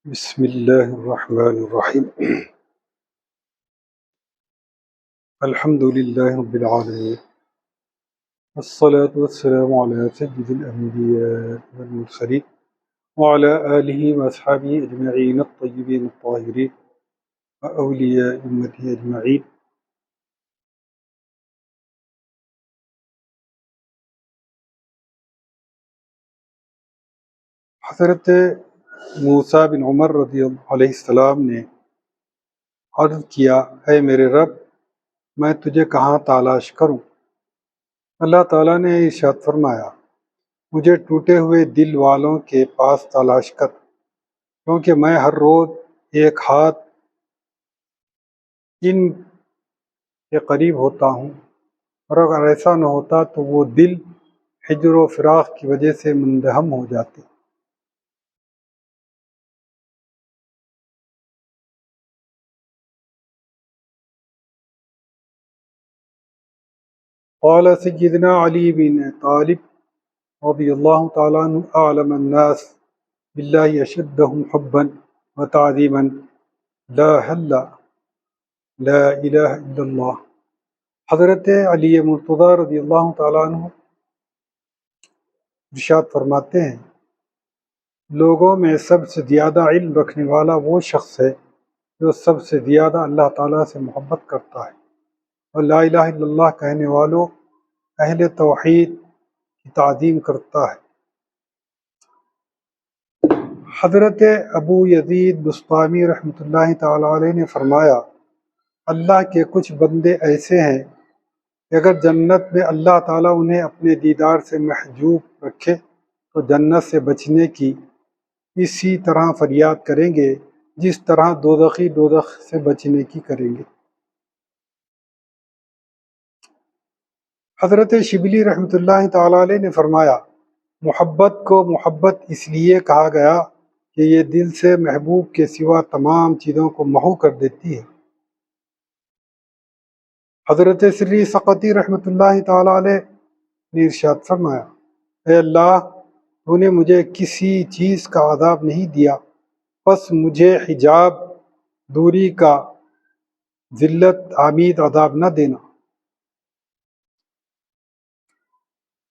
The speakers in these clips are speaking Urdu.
بسم اللہ الرحمن الرحیم الحمد للہ رب العالمین والصلاة والسلام علی سید الانبیاء والمرسلین وعلى آلہ واصحابہ اجمعین الطیبین الطاہرین واولیاء امتی اجمعین۔ حضرت موسیٰ بن عمر رضی اللہ علیہ السلام نے عرض کیا، اے میرے رب، میں تجھے کہاں تلاش کروں؟ اللہ تعالیٰ نے ارشاد فرمایا، مجھے ٹوٹے ہوئے دل والوں کے پاس تلاش کر، کیونکہ میں ہر روز ایک ہاتھ ان کے قریب ہوتا ہوں، اور اگر ایسا نہ ہوتا تو وہ دل ہجر و فراق کی وجہ سے مندہم ہو جاتے۔ قال سیدنا علی بن طالب رضی اللہ تعالیٰ عنہ، اعلم الناس باللہ اشدہم حبا وتعظیما لا حل لا الہ الا اللہ۔ حضرت علی مرتضیٰ رضی اللہ تعالیٰ عنہ ارشاد فرماتے ہیں، لوگوں میں سب سے زیادہ علم رکھنے والا وہ شخص ہے جو سب سے زیادہ اللہ تعالیٰ سے محبت کرتا ہے، اور لا الہ الا اللہ کہنے والوں اہل توحید کی تعظیم کرتا ہے۔ حضرت ابو یزید بسطامی رحمۃ اللہ تعالیٰ علیہ نے فرمایا، اللہ کے کچھ بندے ایسے ہیں کہ اگر جنت میں اللہ تعالیٰ انہیں اپنے دیدار سے محجوب رکھے تو جنت سے بچنے کی اسی طرح فریاد کریں گے جس طرح دوزخی دوزخ سے بچنے کی کریں گے۔ حضرت شبلی رحمۃ اللہ تعالیٰ علیہ نے فرمایا، محبت کو محبت اس لیے کہا گیا کہ یہ دل سے محبوب کے سوا تمام چیزوں کو محو کر دیتی ہے۔ حضرت سری سقطی رحمۃ اللہ تعالیٰ علیہ نے ارشاد فرمایا، اے اللہ، تو نے مجھے کسی چیز کا عذاب نہیں دیا، پس مجھے حجاب دوری کا ذلت آمیز عذاب نہ دینا۔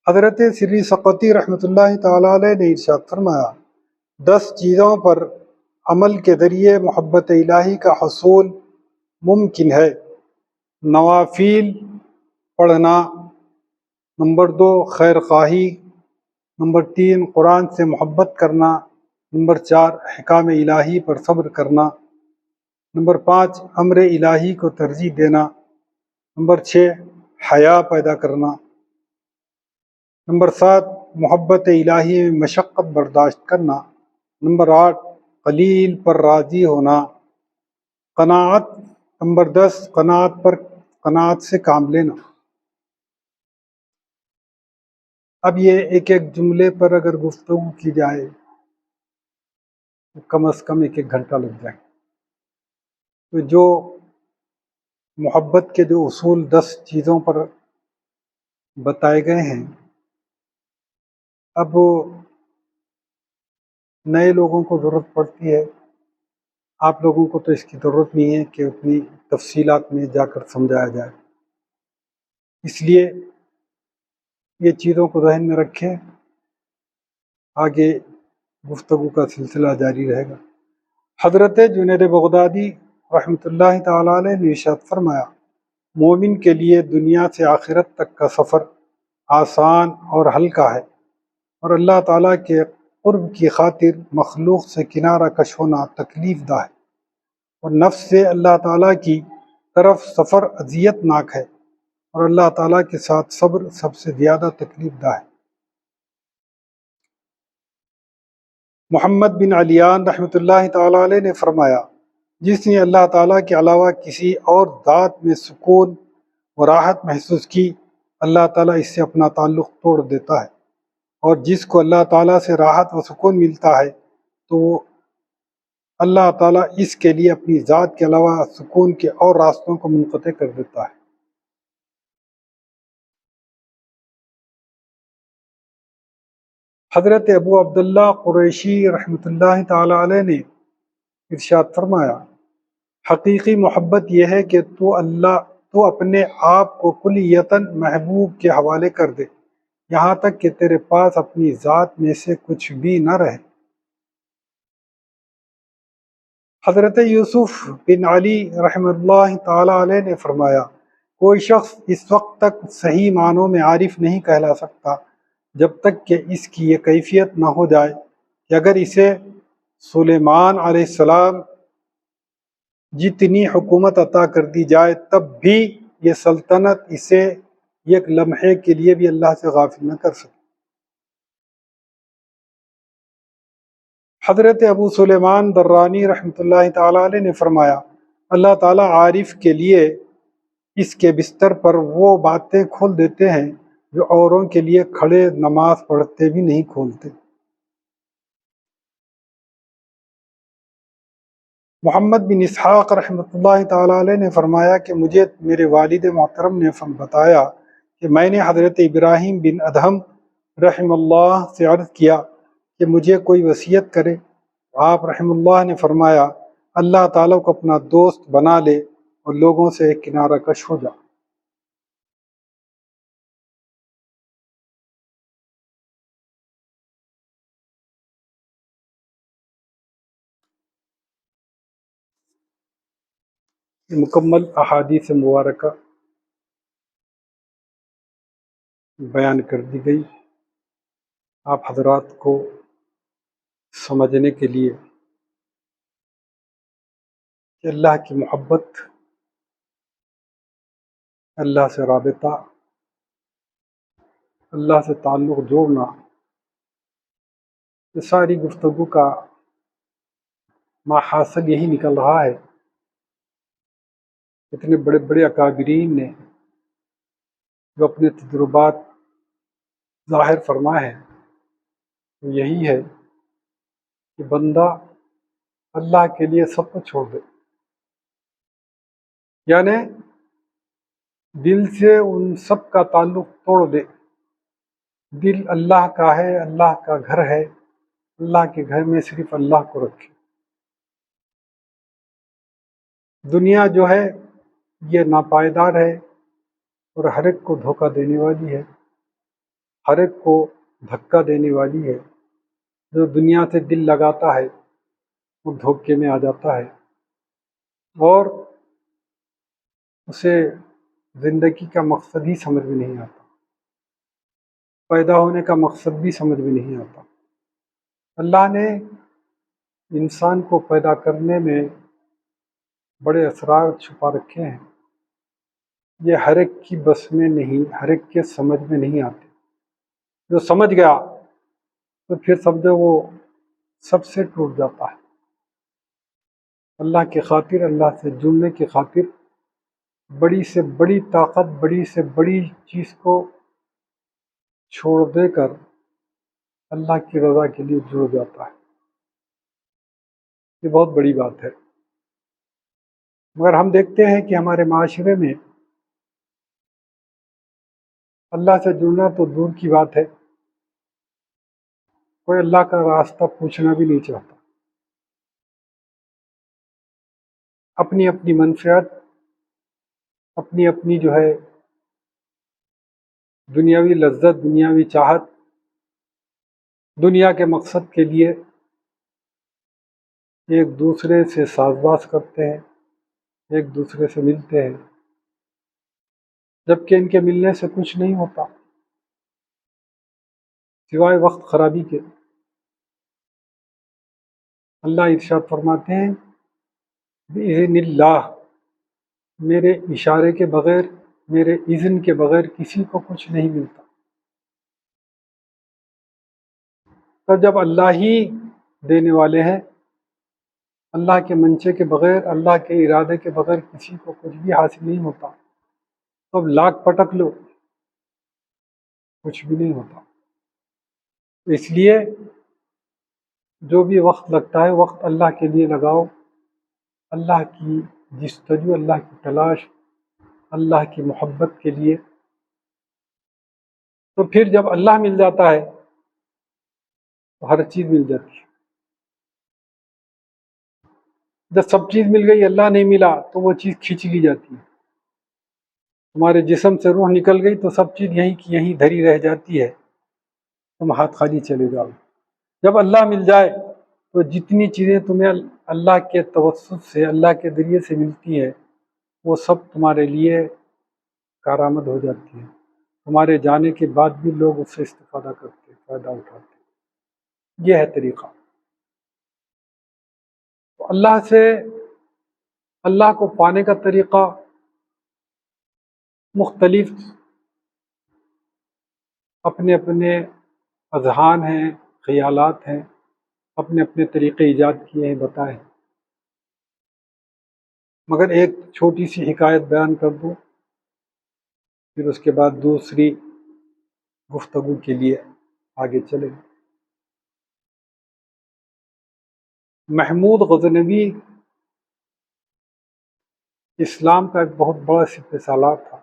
حضرت سری سقطی رحمۃ اللہ تعالیٰ علیہ نے ارشاد فرمایا، 10 چیزوں پر عمل کے ذریعے محبت الہی کا حصول ممکن ہے۔ نوافل پڑھنا، نمبر 2 خیر خواہی، نمبر 3 قرآن سے محبت کرنا، نمبر 4 احکام الہی پر صبر کرنا، نمبر 5 امر الہی کو ترجیح دینا، نمبر 6 حیا پیدا کرنا، نمبر 7 محبت الہی میں مشقت برداشت کرنا، نمبر 8 قلیل پر راضی ہونا، قناعت، نمبر 10 قناعت سے کام لینا۔ اب یہ ایک ایک جملے پر اگر گفتگو کی جائے تو کم از کم ایک گھنٹہ لگ جائے۔ تو جو محبت کے جو اصول 10 چیزوں پر بتائے گئے ہیں، اب نئے لوگوں کو ضرورت پڑتی ہے، آپ لوگوں کو تو اس کی ضرورت نہیں ہے کہ اتنی تفصیلات میں جا کر سمجھایا جائے، اس لیے یہ چیزوں کو ذہن میں رکھیں، آگے گفتگو کا سلسلہ جاری رہے گا۔ حضرت جنید بغدادی رحمۃ اللہ تعالیٰ علیہ نے ارشاد فرمایا، مومن کے لیے دنیا سے آخرت تک کا سفر آسان اور ہلکا ہے، اور اللہ تعالیٰ کے قرب کی خاطر مخلوق سے کنارہ کش ہونا تکلیف دہ ہے، اور نفس سے اللہ تعالیٰ کی طرف سفر اذیت ناک ہے، اور اللہ تعالیٰ کے ساتھ صبر سب سے زیادہ تکلیف دہ ہے۔ محمد بن علیان رحمۃ اللہ تعالیٰ علیہ نے فرمایا، جس نے اللہ تعالیٰ کے علاوہ کسی اور ذات میں سکون و راحت محسوس کی، اللہ تعالیٰ اس سے اپنا تعلق توڑ دیتا ہے، اور جس کو اللہ تعالیٰ سے راحت و سکون ملتا ہے تو اللہ تعالیٰ اس کے لیے اپنی ذات کے علاوہ سکون کے اور راستوں کو منقطع کر دیتا ہے۔ حضرت ابو عبداللہ قریشی رحمۃ اللہ تعالیٰ علیہ نے ارشاد فرمایا، حقیقی محبت یہ ہے کہ تو اپنے آپ کو کلیتاً محبوب کے حوالے کر دے، یہاں تک کہ تیرے پاس اپنی ذات میں سے کچھ بھی نہ رہے۔ حضرت یوسف بن علی رحمہ اللہ تعالی علیہ نے فرمایا، کوئی شخص اس وقت تک صحیح معنوں میں عارف نہیں کہلا سکتا جب تک کہ اس کی یہ کیفیت نہ ہو جائے کہ اگر اسے سلیمان علیہ السلام جتنی حکومت عطا کر دی جائے تب بھی یہ سلطنت اسے ایک لمحے کے لیے بھی اللہ سے غافل نہ کر سکے۔ حضرت ابو سلیمان درانی رحمۃ اللہ تعالی علیہ نے فرمایا، اللہ تعالیٰ عارف کے لیے اس کے بستر پر وہ باتیں کھول دیتے ہیں جو اوروں کے لیے کھڑے نماز پڑھتے بھی نہیں کھولتے۔ محمد بن اسحاق رحمۃ اللہ تعالی علیہ نے فرمایا کہ مجھے میرے والد محترم نے بتایا کہ میں نے حضرت ابراہیم بن ادہم رحم اللہ سے عرض کیا کہ مجھے کوئی وصیت کرے۔ آپ رحم اللہ نے فرمایا، اللہ تعالیٰ کو اپنا دوست بنا لے اور لوگوں سے ایک کنارہ کش ہو جا۔ مکمل احادیث مبارکہ بیان کر دی گئی آپ حضرات کو سمجھنے کے لیے کہ اللہ کی محبت، اللہ سے رابطہ، اللہ سے تعلق جوڑنا، یہ ساری گفتگو کا ماحصل یہی نکل رہا ہے۔ اتنے بڑے بڑے اکابرین نے جو اپنے تجربات ظاہر فرمائے ہیں، وہ یہی ہے کہ بندہ اللہ کے لیے سب کچھ چھوڑ دے، یعنی دل سے ان سب کا تعلق توڑ دے۔ دل اللہ کا ہے، اللہ کا گھر ہے، اللہ کے گھر میں صرف اللہ کو رکھے۔ دنیا جو ہے یہ ناپائیدار ہے اور ہر ایک کو دھوکہ دینے والی ہے، ہر ایک کو دھکا دینے والی ہے۔ جو دنیا سے دل لگاتا ہے وہ دھوکے میں آ جاتا ہے اور اسے زندگی کا مقصد ہی سمجھ میں نہیں آتا، پیدا ہونے کا مقصد بھی سمجھ میں نہیں آتا۔ اللہ نے انسان کو پیدا کرنے میں بڑے اسرار چھپا رکھے ہیں، یہ ہر ایک کی بس میں نہیں، ہر ایک کے سمجھ میں نہیں آتے۔ جو سمجھ گیا تو پھر سمجھو وہ سب سے ٹوٹ جاتا ہے۔ اللہ کی خاطر، اللہ سے جڑنے کی خاطر بڑی سے بڑی طاقت، بڑی سے بڑی چیز کو چھوڑ دے کر اللہ کی رضا کے لیے جڑ جاتا ہے۔ یہ بہت بڑی بات ہے۔ مگر ہم دیکھتے ہیں کہ ہمارے معاشرے میں اللہ سے جڑنا تو دور کی بات ہے، کوئی اللہ کا راستہ پوچھنا بھی نہیں چاہتا۔ اپنی اپنی منفعت، اپنی اپنی جو ہے دنیاوی لذت، دنیاوی چاہت، دنیا کے مقصد کے لیے ایک دوسرے سے ساز باز کرتے ہیں، ایک دوسرے سے ملتے ہیں، جبکہ ان کے ملنے سے کچھ نہیں ہوتا سوائے وقت خرابی کے۔ اللہ ارشاد فرماتے ہیں، بِإِذْنِ اللہ، میرے اشارے کے بغیر، میرے اذن کے بغیر کسی کو کچھ نہیں ملتا۔ تو جب اللہ ہی دینے والے ہیں، اللہ کے منشے کے بغیر، اللہ کے ارادے کے بغیر کسی کو کچھ بھی حاصل نہیں ہوتا، تو اب لاکھ پٹک لو کچھ بھی نہیں ہوتا۔ اس لیے جو بھی وقت لگتا ہے، وقت اللہ کے لیے لگاؤ، اللہ کی جستجو، اللہ کی تلاش، اللہ کی محبت کے لیے۔ تو پھر جب اللہ مل جاتا ہے تو ہر چیز مل جاتی ہے۔ جب سب چیز مل گئی اللہ نہیں ملا تو وہ چیز کھینچ لی جاتی ہے. تمہارے جسم سے روح نکل گئی تو سب چیز یہیں کی یہیں دھری رہ جاتی ہے، تم ہاتھ خالی چلے جاؤ. جب اللہ مل جائے تو جتنی چیزیں تمہیں اللہ کے توسط سے، اللہ کے ذریعے سے ملتی ہے، وہ سب تمہارے لیے کارآمد ہو جاتی ہے. تمہارے جانے کے بعد بھی لوگ اس سے استفادہ کرتے، فائدہ اٹھاتے. یہ ہے طریقہ. تو اللہ کو پانے کا طریقہ مختلف اپنے اپنے اذہان ہیں، خیالات ہیں، اپنے اپنے طریقے ایجاد کیے ہیں، بتائے. مگر ایک چھوٹی سی حکایت بیان کر دوں، پھر اس کے بعد دوسری گفتگو کے لیے آگے چلیں. محمود غزنوی اسلام کا ایک بہت بڑا سپہ سالار تھا.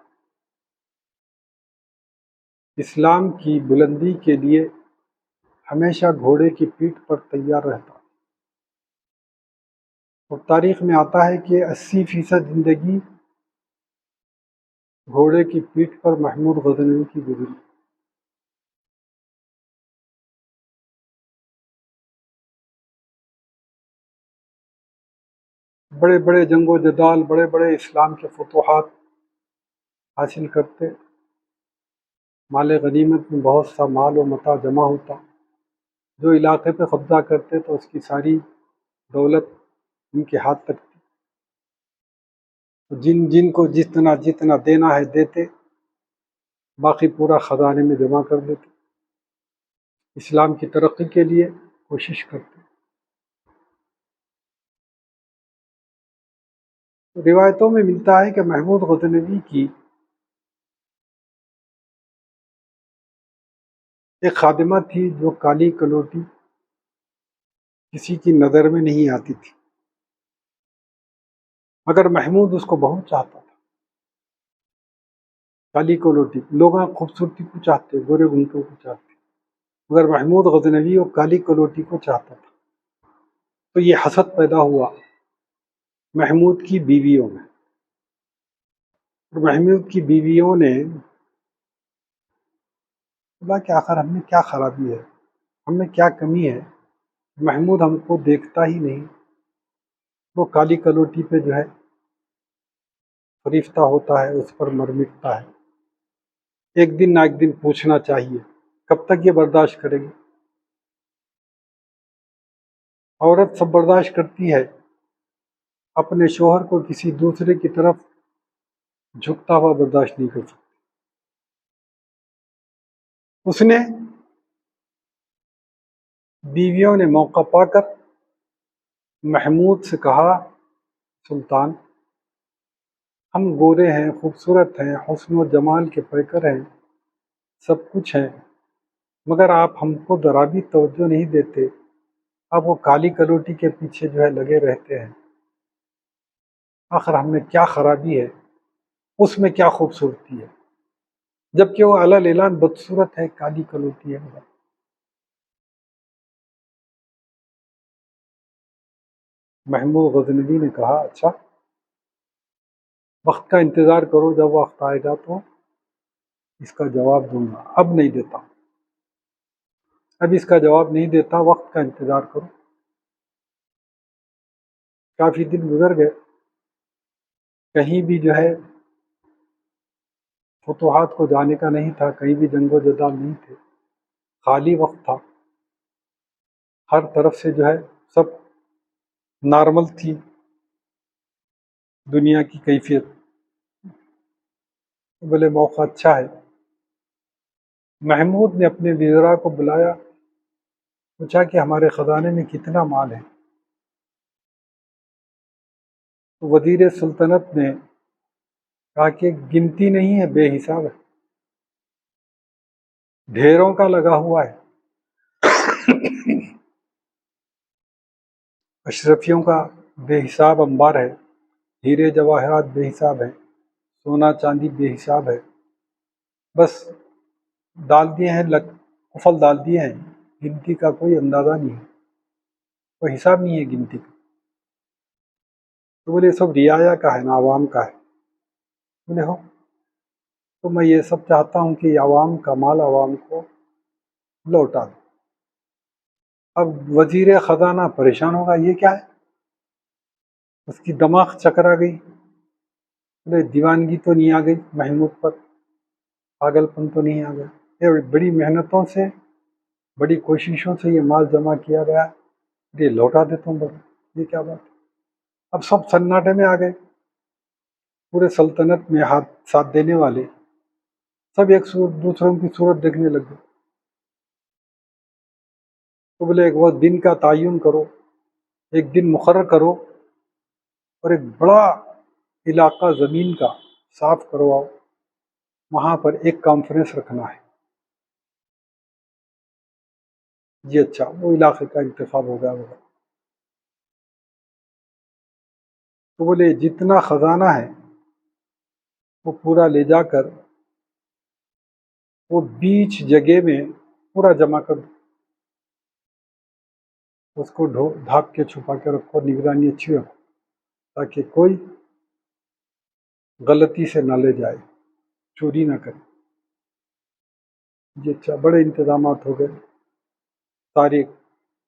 اسلام کی بلندی کے لیے ہمیشہ گھوڑے کی پیٹھ پر تیار رہتا. اور تاریخ میں آتا ہے کہ 80% زندگی گھوڑے کی پیٹھ پر محمود غزنوی کی گزری. بڑے بڑے جنگ و جدال، بڑے بڑے اسلام کے فتوحات حاصل کرتے. مال غنیمت میں بہت سا مال و متاع جمع ہوتا. جو علاقے پہ قبضہ کرتے تو اس کی ساری دولت ان کے ہاتھ تک تھی. جن جن کو جتنا دینا ہے دیتے، باقی پورا خزانے میں جمع کر دیتے. اسلام کی ترقی کے لیے کوشش کرتے. روایتوں میں ملتا ہے کہ محمود غزنوی کی ایک خادمہ تھی جو کالی کلوٹی، کسی کی نظر میں نہیں آتی تھی، مگر محمود اس کو بہت چاہتا تھا. کالی کلوٹی، لوگ خوبصورتی کو چاہتے، گورے گھنٹوں کو چاہتے، مگر محمود غزنوی وہ کالی کلوٹی کو چاہتا تھا. تو یہ حسد پیدا ہوا محمود کی بیویوں میں. اور محمود کی بیویوں نے بولا کہ آخر ہم میں کیا خرابی ہے، ہم میں کیا کمی ہے، محمود ہم کو دیکھتا ہی نہیں، وہ کالی کلوٹی پہ جو ہے فریفتہ ہوتا ہے، اس پر مرمٹتا ہے. ایک دن نہ ایک دن پوچھنا چاہیے. کب تک یہ برداشت کرے گی؟ عورت سب برداشت کرتی ہے، اپنے شوہر کو کسی دوسرے کی طرف جھکتا ہوا برداشت نہیں کر سکتی. اس نے بیویوں نے موقع پا کر محمود سے کہا، سلطان، ہم گورے ہیں، خوبصورت ہیں، حسن و جمال کے پیکر ہیں، سب کچھ ہیں، مگر آپ ہم کو ذرا بھی توجہ نہیں دیتے. آپ وہ کالی کلوٹی کے پیچھے جو ہے لگے رہتے ہیں. آخر ہم میں کیا خرابی ہے، اس میں کیا خوبصورتی ہے، جبکہ وہ علی اعلان بدصورت ہے، کالی کلوٹی ہے. محمود غزنوی نے کہا، اچھا وقت کا انتظار کرو، جب وقت آئے گا تو اس کا جواب دوں گا، اب نہیں دیتا، اب اس کا جواب نہیں دیتا، وقت کا انتظار کرو. کافی دن گزر گئے، کہیں بھی جو ہے فتوحات کو جانے کا نہیں تھا، کہیں بھی جنگ و جدال نہیں تھے، خالی وقت تھا. ہر طرف سے جو ہے سب نارمل تھی دنیا کی کیفیت. بولے موقع اچھا ہے. محمود نے اپنے وزراء کو بلایا، پوچھا کہ ہمارے خزانے میں کتنا مال ہے. تو وزیر سلطنت نے کہا کہ گنتی نہیں ہے، بے حساب ہے، ڈھیروں کا لگا ہوا ہے. اشرفیوں کا بے حساب انبار ہے، ہیرے جواہرات بے حساب ہے، سونا چاندی بے حساب ہے. بس ڈال دیے ہیں، قفل ڈال دیے ہیں، گنتی کا کوئی اندازہ نہیں ہے، کوئی حساب نہیں ہے گنتی کا. تو بولے سب رعایا کا ہے نا، عوام کا ہے؟ بولے ہو، تو میں یہ سب چاہتا ہوں کہ عوام کا مال عوام کو لوٹا دو۔ اب وزیر خزانہ پریشان ہوگا، یہ کیا ہے؟ اس کی دماغ چکرا گئی، بولے دیوانگی تو نہیں آ گئی محمود پر، پاگل پن تو نہیں آ گیا؟ یہ بڑی محنتوں سے، بڑی کوششوں سے یہ مال جمع کیا گیا، یہ لوٹا دیتا ہوں، بولے یہ کیا بات ہے؟ اب سب سناٹے میں آ گئے، پورے سلطنت میں ہاتھ ساتھ دینے والے سب ایک دوسروں کی صورت دیکھنے لگ گئے۔ تو بولے ایک وقت دن کا تعین کرو، ایک دن مقرر کرو، اور ایک بڑا علاقہ زمین کا صاف کرواؤ، وہاں پر ایک کانفرنس رکھنا ہے۔ جی اچھا، وہ علاقے کا انتخاب ہو گیا ہوگا۔ تو بولے جتنا خزانہ ہے وہ پورا لے جا کر وہ بیچ جگہ میں پورا جمع کر دو، اس کو ڈھانپ کے چھپا کے رکھو، نگرانی اچھی رکھو تاکہ کوئی غلطی سے نہ لے جائے، چوری نہ کرے۔ جی اچھا، بڑے انتظامات ہو گئے، سارے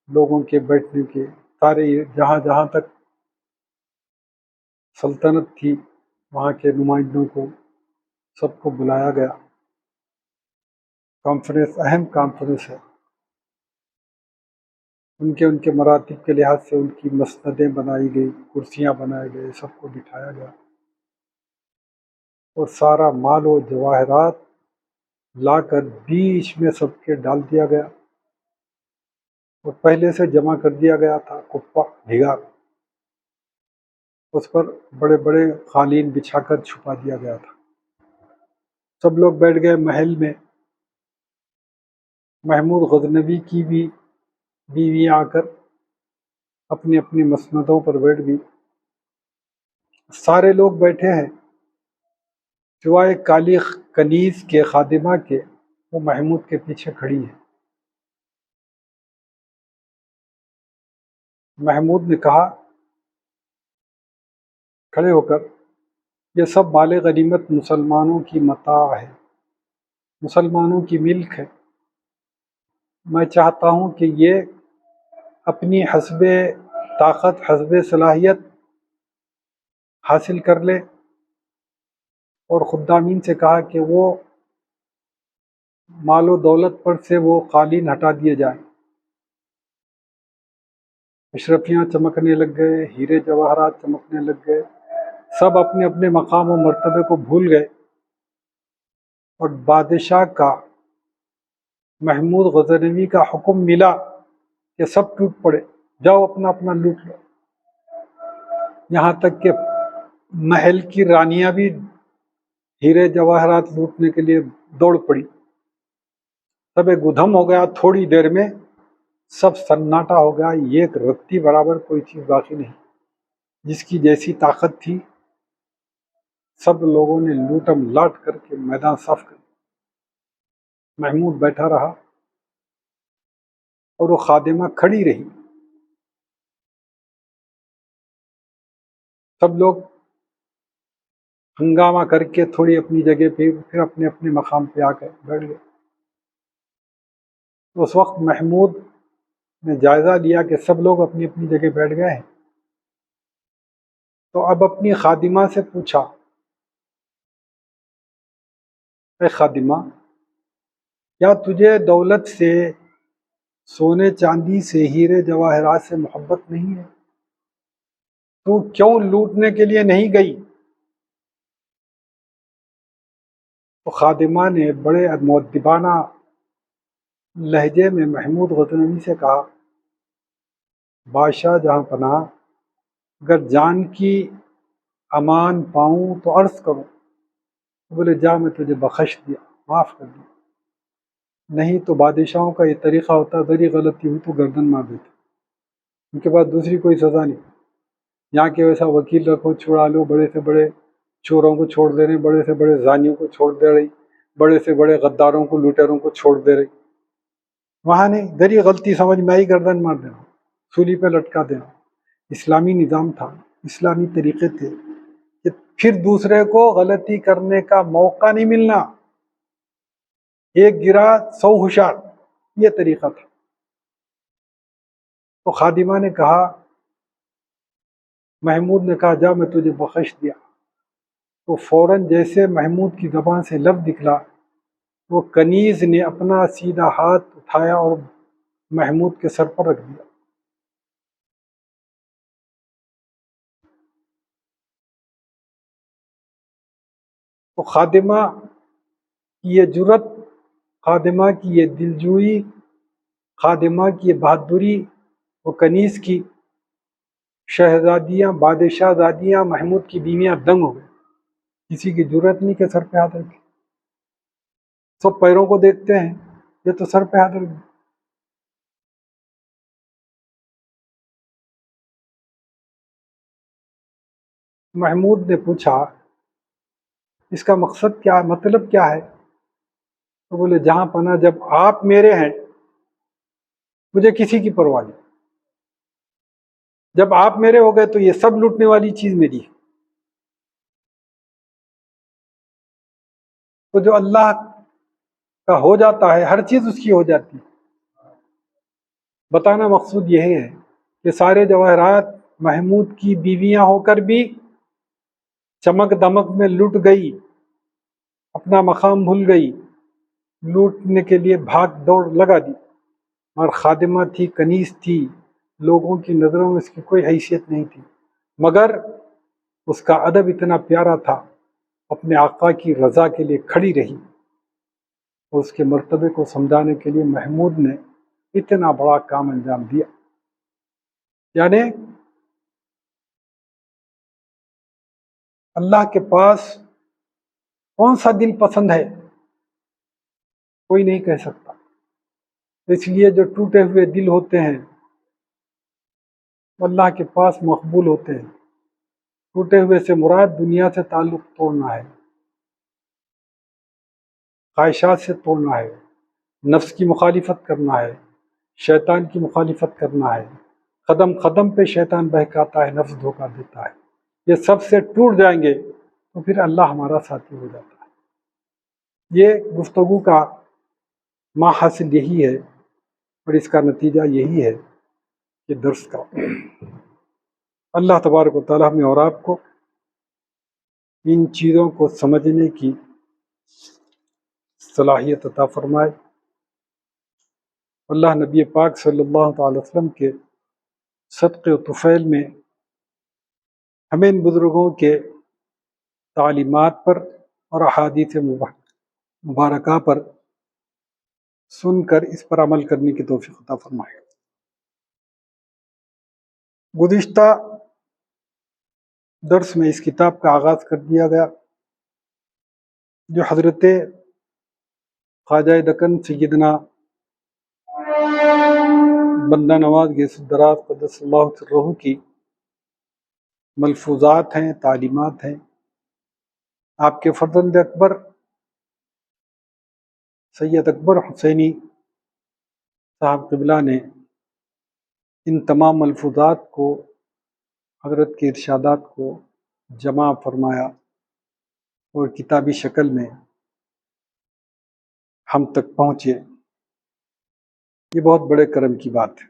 لوگوں کے بیٹھنے کے، سارے جہاں جہاں تک سلطنت تھی وہاں کے نمائندوں کو سب کو بلایا گیا۔ کانفرنس اہم کانفرنس ہے، ان کے مراتب کے لحاظ سے ان کی مسندیں بنائی گئی، کرسیاں بنائے گئے، سب کو بٹھایا گیا، اور سارا مال و جواہرات لا کر بیچ میں سب کے ڈال دیا گیا، اور پہلے سے جمع کر دیا گیا تھا کپا بھیگا، اس پر بڑے بڑے قالین بچھا کر چھپا دیا گیا تھا۔ سب لوگ بیٹھ گئے محل میں، محمود غزنوی کی بھی بیوی آ کر اپنی اپنی مسندوں پر بیٹھ گئی۔ سارے لوگ بیٹھے ہیں سوائے کالی کنیز کے خادمہ کے، وہ محمود کے پیچھے کھڑی ہے۔ محمود نے کہا کھڑے ہو کر، یہ سب مال غنیمت مسلمانوں کی متاع ہے، مسلمانوں کی ملک ہے، میں چاہتا ہوں کہ یہ اپنی حسب طاقت، حسب صلاحیت حاصل کر لے، اور خدامین سے کہا کہ وہ مال و دولت پر سے وہ قالین ہٹا دیے جائیں۔ اشرفیاں چمکنے لگ گئے، ہیرے جواہرات چمکنے لگ گئے، سب اپنے اپنے مقام و مرتبے کو بھول گئے، اور بادشاہ کا محمود غزنوی کا حکم ملا کہ سب ٹوٹ پڑے، جاؤ اپنا اپنا لوٹ لو۔ یہاں تک کہ محل کی رانیاں بھی ہیرے جواہرات لوٹنے کے لیے دوڑ پڑی، سب ایک ادھم ہو گیا، تھوڑی دیر میں سب سناٹا ہو گیا، ایک رتی برابر کوئی چیز باقی نہیں، جس کی جیسی طاقت تھی سب لوگوں نے لوٹم لاٹ کر کے میدان صاف کر دیا۔ محمود بیٹھا رہا اور وہ خادمہ کھڑی رہی، سب لوگ ہنگامہ کر کے تھوڑی اپنی جگہ پہ، پھر اپنے اپنے مقام پہ آ کے بیٹھ گئے۔ اس وقت محمود نے جائزہ لیا کہ سب لوگ اپنی اپنی جگہ بیٹھ گئے ہیں، تو اب اپنی خادمہ سے پوچھا، اے خادمہ، کیا تجھے دولت سے، سونے چاندی سے، ہیرے جواہرات سے محبت نہیں ہے؟ تو کیوں لوٹنے کے لیے نہیں گئی؟ تو خادمہ نے بڑے مؤدبانہ لہجے میں محمود غزنوی سے کہا، بادشاہ جہاں پناہ، اگر جان کی امان پاؤں تو عرض کروں۔ بولے جا، میں تجھے بخش دیا، معاف کر دیا، نہیں تو بادشاہوں کا یہ طریقہ ہوتا، ذری غلطی ہوئی تو گردن مار دیتے، ان کے پاس دوسری کوئی سزا نہیں۔ یہاں کے ویسا وکیل رکھو، چھڑا لو، بڑے سے بڑے چوروں کو چھوڑ دے رہے، بڑے سے بڑے زانیوں کو چھوڑ دے رہی، بڑے سے بڑے غداروں کو، لوٹیروں کو چھوڑ دے رہی۔ وہاں نہیں، ذری غلطی سمجھ میں آئی، گردن مار دینا، سولی پہ لٹکا دینا، اسلامی نظام تھا۔ اسلامی طریقے تھے کہ پھر دوسرے کو غلطی کرنے کا موقع نہیں ملنا، ایک گرا 100 ہوشیار، یہ طریقہ تھا۔ تو خادمہ نے کہا، محمود نے کہا جا میں تجھے بخش دیا۔ تو فوراً جیسے محمود کی زبان سے لفظ نکلا، وہ کنیز نے اپنا سیدھا ہاتھ اٹھایا اور محمود کے سر پر رکھ دیا۔ تو خادمہ کی یہ جرت، خادمہ کی یہ دلجوئی، خادمہ کی یہ بہادری، وہ کنیز کی شہزادیاں، بادشاہ زادیاں، محمود کی بیویاں دنگ ہو گئے۔ کسی کی جرت نہیں کہ سر پہ ہاتھ رکھے، سب پیروں کو دیکھتے ہیں، یہ تو سر پہ ہاتھ رکھ دیا۔ محمود نے پوچھا اس کا مقصد کیا ہے، مطلب کیا ہے؟ تو بولے جہاں پناہ جب آپ میرے ہیں مجھے کسی کی پرواہ نہیں، جب آپ میرے ہو گئے تو یہ سب لوٹنے والی چیز میری ہے۔ تو جو اللہ کا ہو جاتا ہے ہر چیز اس کی ہو جاتی ہے۔ بتانا مقصود یہ ہے کہ سارے جواہرات محمود کی بیویاں ہو کر بھی چمک دمک میں لٹ گئی، اپنا مقام بھول گئی، لوٹنے کے لیے بھاگ دوڑ لگا دی، اور خادمہ تھی، کنیز تھی، لوگوں کی نظروں میں اس کی کوئی حیثیت نہیں تھی، مگر اس کا ادب اتنا پیارا تھا، اپنے آقا کی رضا کے لیے کھڑی رہی، اور اس کے مرتبے کو سمجھانے کے لیے محمود نے اتنا بڑا کام انجام دیا۔ یعنی اللہ کے پاس کون سا دل پسند ہے کوئی نہیں کہہ سکتا، اس لیے جو ٹوٹے ہوئے دل ہوتے ہیں وہ اللہ کے پاس مقبول ہوتے ہیں۔ ٹوٹے ہوئے سے مراد دنیا سے تعلق توڑنا ہے، خواہشات سے توڑنا ہے، نفس کی مخالفت کرنا ہے، شیطان کی مخالفت کرنا ہے، قدم قدم پہ شیطان بہکاتا ہے، نفس دھوکہ دیتا ہے، یہ سب سے ٹوٹ جائیں گے تو پھر اللہ ہمارا ساتھی ہو جاتا ہے۔ یہ گفتگو کا ماحصل یہی ہے، اور اس کا نتیجہ یہی ہے کہ درس کا اللہ تبارک و تعالیٰ ہمیں اور آپ کو ان چیزوں کو سمجھنے کی صلاحیت عطا فرمائے۔ اللہ نبی پاک صلی اللہ تعالی وسلم کے صدقے و طفیل میں ہمیں ان بزرگوں کے تعلیمات پر اور احادیث مبارکہ پر سن کر اس پر عمل کرنے کی توفیق عطا فرمائے۔ گزشتہ درس میں اس کتاب کا آغاز کر دیا گیا جو حضرت خواجہ دکن سیدنا بندہ نواز گیس الدراز قدس اللہ سرہ کی ملفوظات ہیں، تعلیمات ہیں۔ آپ کے فرزند اکبر سید اکبر حسینی صاحب قبلہ نے ان تمام ملفوظات کو، حضرت کے ارشادات کو جمع فرمایا اور کتابی شکل میں ہم تک پہنچے، یہ بہت بڑے کرم کی بات ہے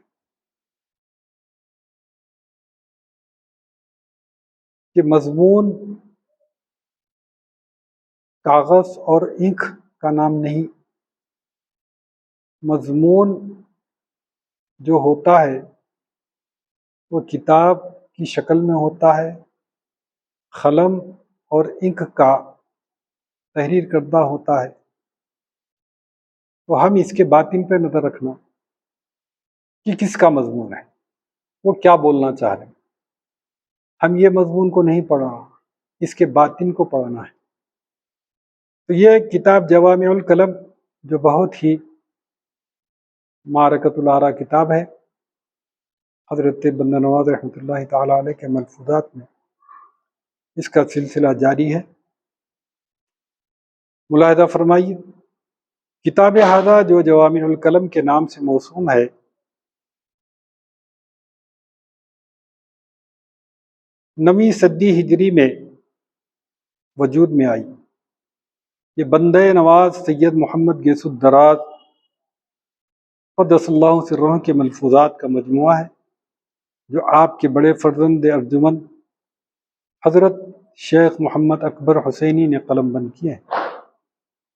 کہ مضمون کاغذ اور اینک کا نام نہیں، مضمون جو ہوتا ہے وہ کتاب کی شکل میں ہوتا ہے، قلم اور اینک کا تحریر کردہ ہوتا ہے۔ تو ہم اس کے باطن پہ نظر رکھنا کہ کس کا مضمون ہے، وہ کیا بولنا چاہ رہے ہیں۔ ہم یہ مضمون کو نہیں پڑھنا، اس کے باطن کو پڑھنا ہے۔ تو یہ کتاب جوامع الکلم جو بہت ہی معرکۃ الآراء کتاب ہے، حضرت بندہ نواز رحمۃ اللہ تعالی علیہ کے ملفوظات میں اس کا سلسلہ جاری ہے۔ ملاحظہ فرمائیے، کتاب ھذا جو جوامع الکلم کے نام سے موسوم ہے، 9ویں صدی ہجری میں وجود میں آئی۔ یہ بندہ نواز سید محمد گیس الدراز قدس اللہ سرہ کے ملفوظات کا مجموعہ ہے، جو آپ کے بڑے فرزند ارجمند حضرت شیخ محمد اکبر حسینی نے قلم بند کیے ہیں،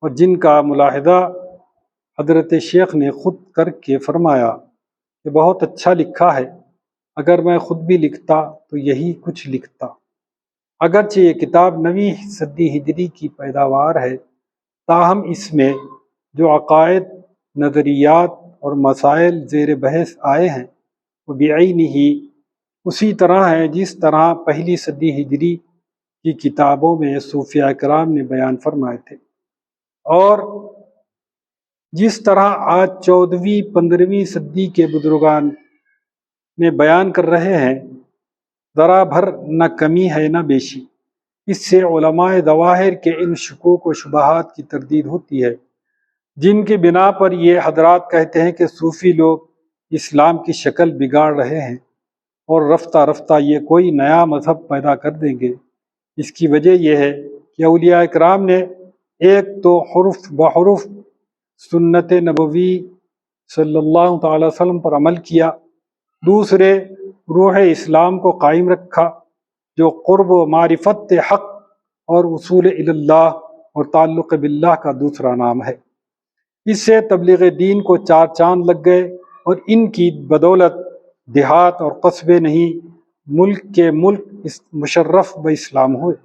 اور جن کا ملاحظہ حضرت شیخ نے خود کر کے فرمایا کہ بہت اچھا لکھا ہے، اگر میں خود بھی لکھتا تو یہی کچھ لکھتا۔ اگرچہ یہ کتاب 9ویں صدی ہجری کی پیداوار ہے، تاہم اس میں جو عقائد، نظریات اور مسائل زیر بحث آئے ہیں وہ بعینہ اسی طرح ہیں جس طرح پہلی صدی ہجری کی کتابوں میں صوفیاء کرام نے بیان فرمائے تھے، اور جس طرح آج 14ویں 15ویں صدی کے بزرگان میں بیان کر رہے ہیں، ذرا بھر نہ کمی ہے نہ بیشی۔ اس سے علماء ظواہر کے ان شکوک و شبہات کی تردید ہوتی ہے جن کی بنا پر یہ حضرات کہتے ہیں کہ صوفی لوگ اسلام کی شکل بگاڑ رہے ہیں اور رفتہ رفتہ یہ کوئی نیا مذہب پیدا کر دیں گے۔ اس کی وجہ یہ ہے کہ اولیاء کرام نے ایک تو حرف بحرف سنت نبوی صلی اللہ تعالی وسلم پر عمل کیا، دوسرے روح اسلام کو قائم رکھا جو قرب و معرفت حق اور اصول اللہ اور تعلق باللہ کا دوسرا نام ہے۔ اس سے تبلیغ دین کو 4 چاند لگ گئے، اور ان کی بدولت دیہات اور قصبے نہیں ملک کے ملک مشرف اسلام ہوئے۔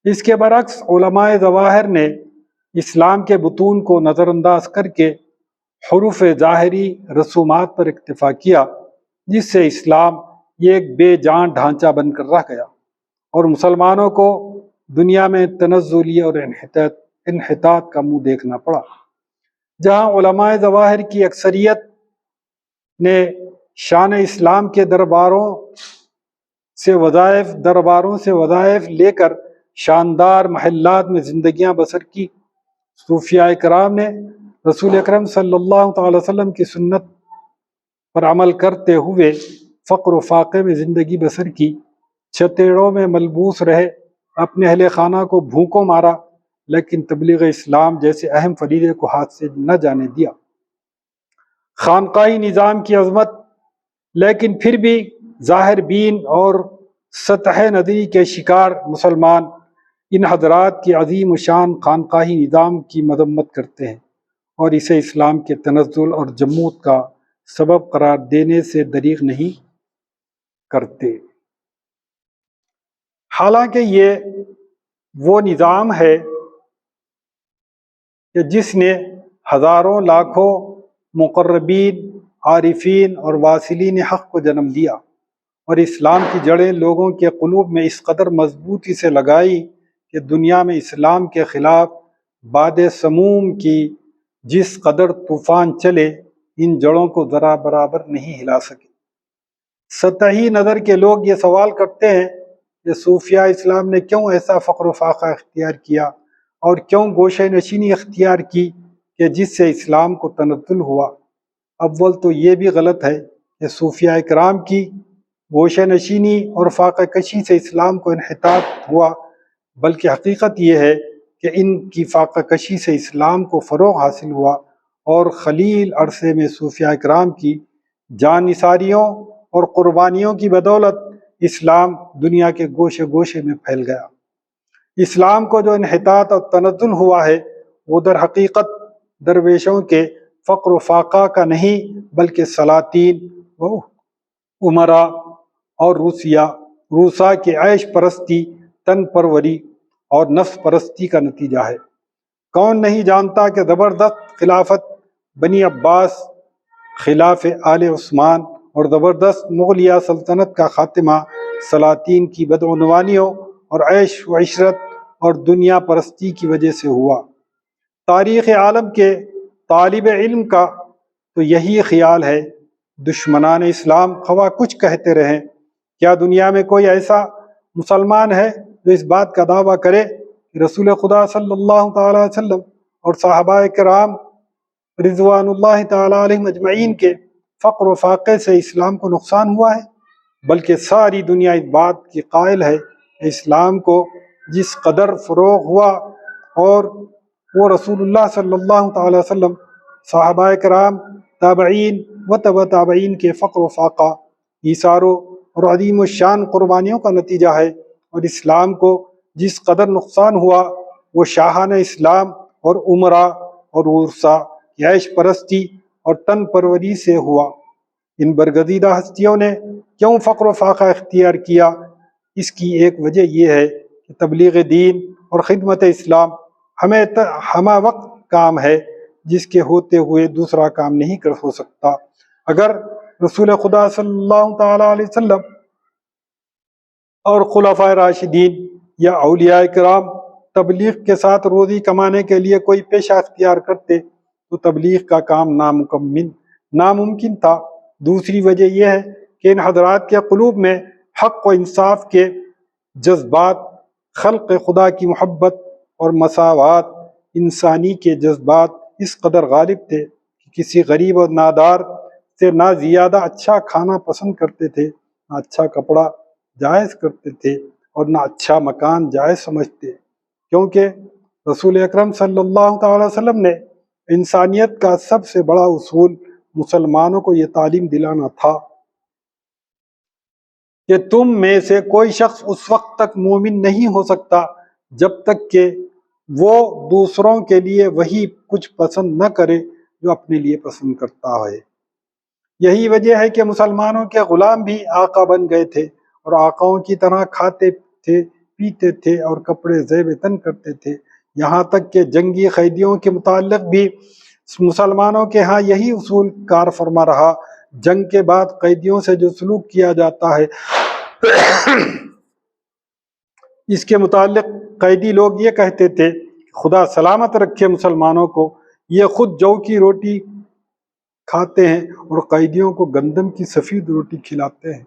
اس کے برعکس علماء ظواہر نے اسلام کے بطون کو نظر انداز کر کے حروف ظاہری رسومات پر اکتفا کیا، جس سے اسلام یہ ایک بے جان ڈھانچہ بن کر رہ گیا، اور مسلمانوں کو دنیا میں تنزلی اور انحطاط کا منہ دیکھنا پڑا۔ جہاں علماء ظواہر کی اکثریت نے شان اسلام کے درباروں سے وظائف لے کر شاندار محلات میں زندگیاں بسر کی، صوفیاء کرام نے رسول اکرم صلی اللہ تعالی وسلم کی سنت پر عمل کرتے ہوئے فقر و فاقے میں زندگی بسر کی، چھتیڑوں میں ملبوس رہے، اپنے اہل خانہ کو بھوکوں مارا، لیکن تبلیغ اسلام جیسے اہم فریضے کو ہاتھ سے نہ جانے دیا۔ خانقاہی نظام کی عظمت، لیکن پھر بھی ظاہر بین اور سطح نظری کے شکار مسلمان ان حضرات کی عظیم شان خانقاہی نظام کی مذمت کرتے ہیں، اور اسے اسلام کے تنزل اور جمود کا سبب قرار دینے سے دریغ نہیں کرتے۔ حالانکہ یہ وہ نظام ہے کہ جس نے ہزاروں لاکھوں مقربین، عارفین اور واصلین حق کو جنم دیا، اور اسلام کی جڑیں لوگوں کے قلوب میں اس قدر مضبوطی سے لگائی کہ دنیا میں اسلام کے خلاف باد سموم کی جس قدر طوفان چلے، ان جڑوں کو ذرا برابر نہیں ہلا سکے۔ سطحی نظر کے لوگ یہ سوال کرتے ہیں کہ صوفیاء اسلام نے کیوں ایسا فقر و فاقہ اختیار کیا اور کیوں گوشہ نشینی اختیار کی کہ جس سے اسلام کو تنزل ہوا۔ اول تو یہ بھی غلط ہے کہ صوفیاء کرام کی گوشہ نشینی اور فاقہ کشی سے اسلام کو انحطاط ہوا، بلکہ حقیقت یہ ہے کہ ان کی فاقہ کشی سے اسلام کو فروغ حاصل ہوا، اور خلیل عرصے میں صوفیاء کرام کی جان نثاریوں اور قربانیوں کی بدولت اسلام دنیا کے گوشے گوشے میں پھیل گیا۔ اسلام کو جو انحطاط اور تنزل ہوا ہے وہ در حقیقت درویشوں کے فقر و فاقہ کا نہیں، بلکہ سلاطین و امراء اور روسا کے عیش پرستی، تن پروری اور نفس پرستی کا نتیجہ ہے۔ کون نہیں جانتا کہ زبردست خلافت بنی عباس خلاف آل عثمان اور زبردست مغلیہ سلطنت کا خاتمہ سلاطین کی بدعنوانیوں اور عیش و عشرت اور دنیا پرستی کی وجہ سے ہوا۔ تاریخ عالم کے طالب علم کا تو یہی خیال ہے، دشمنان اسلام خواہ کچھ کہتے رہیں، کیا دنیا میں کوئی ایسا مسلمان ہے جو اس بات کا دعویٰ کرے کہ رسول خدا صلی اللہ تعالی وسلم اور صحابہ کرام رضوان اللہ تعالی علیہم اجمعین کے فقر و فاقے سے اسلام کو نقصان ہوا ہے؟ بلکہ ساری دنیا اس بات کی قائل ہے کہ اسلام کو جس قدر فروغ ہوا اور وہ رسول اللہ صلی اللہ تعالی وسلم، صحابہ کرام، تابعین و تبع تابعین کے فقر و فاقہ، ایثاروں اور عظیم الشان قربانیوں کا نتیجہ ہے، اور اسلام کو جس قدر نقصان ہوا وہ شاہان اسلام اور عمرا اور ورثا، عیش پرستی اور تن پروری سے ہوا۔ ان برگزیدہ ہستیوں نے کیوں فقر و فاقہ اختیار کیا؟ اس کی ایک وجہ یہ ہے کہ تبلیغ دین اور خدمت اسلام ہمہ وقت کام ہے جس کے ہوتے ہوئے دوسرا کام نہیں کر ہو سکتا۔ اگر رسول خدا صلی اللہ تعالی علیہ وسلم اور خلفائے راشدین یا اولیاء کرام تبلیغ کے ساتھ روزی کمانے کے لیے کوئی پیشہ اختیار کرتے تو تبلیغ کا کام ناممکن تھا۔ دوسری وجہ یہ ہے کہ ان حضرات کے قلوب میں حق و انصاف کے جذبات، خلق خدا کی محبت اور مساوات، انسانی کے جذبات اس قدر غالب تھے کہ کسی غریب اور نادار سے نہ زیادہ اچھا کھانا پسند کرتے تھے، نہ اچھا کپڑا جائز کرتے تھے، اور نہ اچھا مکان جائز سمجھتے، کیونکہ رسول اکرم صلی اللہ تعالی وسلم نے انسانیت کا سب سے بڑا اصول مسلمانوں کو یہ تعلیم دلانا تھا کہ تم میں سے کوئی شخص اس وقت تک مومن نہیں ہو سکتا جب تک کہ وہ دوسروں کے لیے وہی کچھ پسند نہ کرے جو اپنے لیے پسند کرتا ہے۔ یہی وجہ ہے کہ مسلمانوں کے غلام بھی آقا بن گئے تھے اور آقاؤں کی طرح کھاتے تھے، پیتے تھے اور کپڑے زیب تن کرتے تھے، یہاں تک کہ جنگی قیدیوں کے متعلق بھی مسلمانوں کے ہاں یہی اصول کار فرما رہا۔ جنگ کے بعد قیدیوں سے جو سلوک کیا جاتا ہے اس کے متعلق قیدی لوگ یہ کہتے تھے کہ خدا سلامت رکھے مسلمانوں کو، یہ خود جو کی روٹی کھاتے ہیں اور قیدیوں کو گندم کی سفید روٹی کھلاتے ہیں۔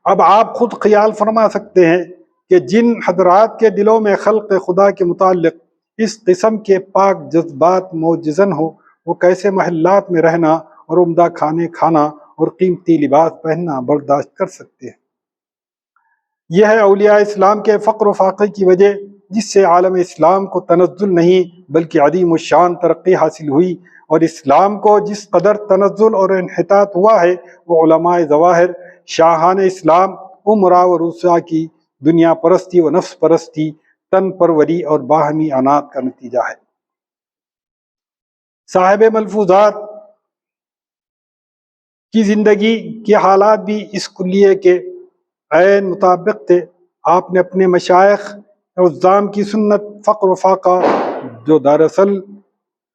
اب آپ خود خیال فرما سکتے ہیں کہ جن حضرات کے دلوں میں خلق خدا کے متعلق اس قسم کے پاک جذبات موجزن ہو، وہ کیسے محلات میں رہنا اور عمدہ کھانے کھانا اور قیمتی لباس پہننا برداشت کر سکتے ہیں۔ یہ ہے اولیاء اسلام کے فقر و فاقے کی وجہ، جس سے عالم اسلام کو تنزل نہیں بلکہ عظیم الشان ترقی حاصل ہوئی، اور اسلام کو جس قدر تنزل اور انحطاط ہوا ہے وہ علماء ظواہر، شاہان اسلام، عمرا و رؤسا کی دنیا پرستی و نفس پرستی، تن پروری اور باہمی عناد کا نتیجہ ہے۔ صاحب ملفوظات کی زندگی کے حالات بھی اس کلیے کے عین مطابق تھے۔ آپ نے اپنے مشائخ عظام کی سنت فقر و فاقہ، جو دراصل